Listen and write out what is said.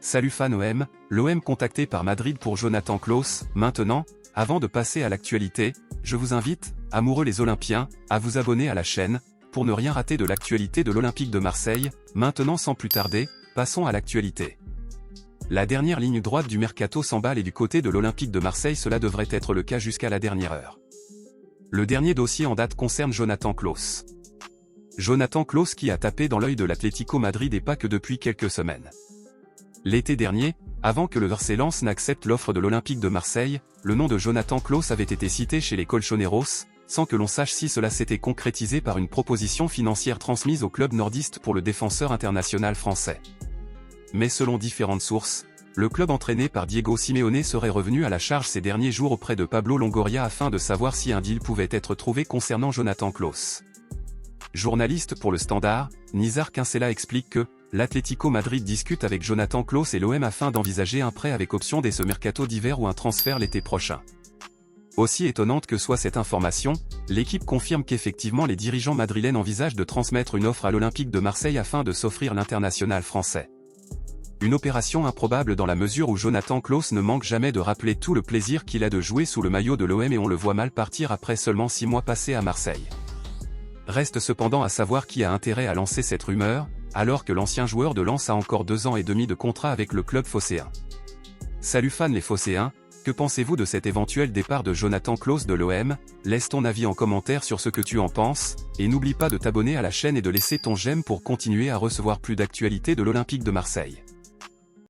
Salut fan OM, l'OM contacté par Madrid pour Jonathan Klaus. Maintenant, avant de passer à l'actualité, je vous invite, amoureux les Olympiens, à vous abonner à la chaîne, pour ne rien rater de l'actualité de l'Olympique de Marseille. Maintenant sans plus tarder, passons à l'actualité. La dernière ligne droite du mercato s'emballe et du côté de l'Olympique de Marseille cela devrait être le cas jusqu'à la dernière heure. Le dernier dossier en date concerne Jonathan Klaus. Jonathan Klaus qui a tapé dans l'œil de l'Atlético Madrid et pas que depuis quelques semaines. L'été dernier, avant que le Barcelone n'accepte l'offre de l'Olympique de Marseille, le nom de Jonathan Klaus avait été cité chez les Colchoneros, sans que l'on sache si cela s'était concrétisé par une proposition financière transmise au club nordiste pour le défenseur international français. Mais selon différentes sources, le club entraîné par Diego Simeone serait revenu à la charge ces derniers jours auprès de Pablo Longoria afin de savoir si un deal pouvait être trouvé concernant Jonathan Klaus. Journaliste pour le Standard, Nizar Kinsella explique que l'Atlético Madrid discute avec Jonathan Klaus et l'OM afin d'envisager un prêt avec option dès ce mercato d'hiver ou un transfert l'été prochain. Aussi étonnante que soit cette information, l'équipe confirme qu'effectivement les dirigeants madrilènes envisagent de transmettre une offre à l'Olympique de Marseille afin de s'offrir l'international français. Une opération improbable dans la mesure où Jonathan Klaus ne manque jamais de rappeler tout le plaisir qu'il a de jouer sous le maillot de l'OM et on le voit mal partir après seulement 6 mois passés à Marseille. Reste cependant à savoir qui a intérêt à lancer cette rumeur, alors que l'ancien joueur de Lens a encore 2 ans et demi de contrat avec le club phocéen. Salut fans les phocéens, que pensez-vous de cet éventuel départ de Jonathan Klaus de l'OM? Laisse ton avis en commentaire sur ce que tu en penses, et n'oublie pas de t'abonner à la chaîne et de laisser ton j'aime pour continuer à recevoir plus d'actualités de l'Olympique de Marseille.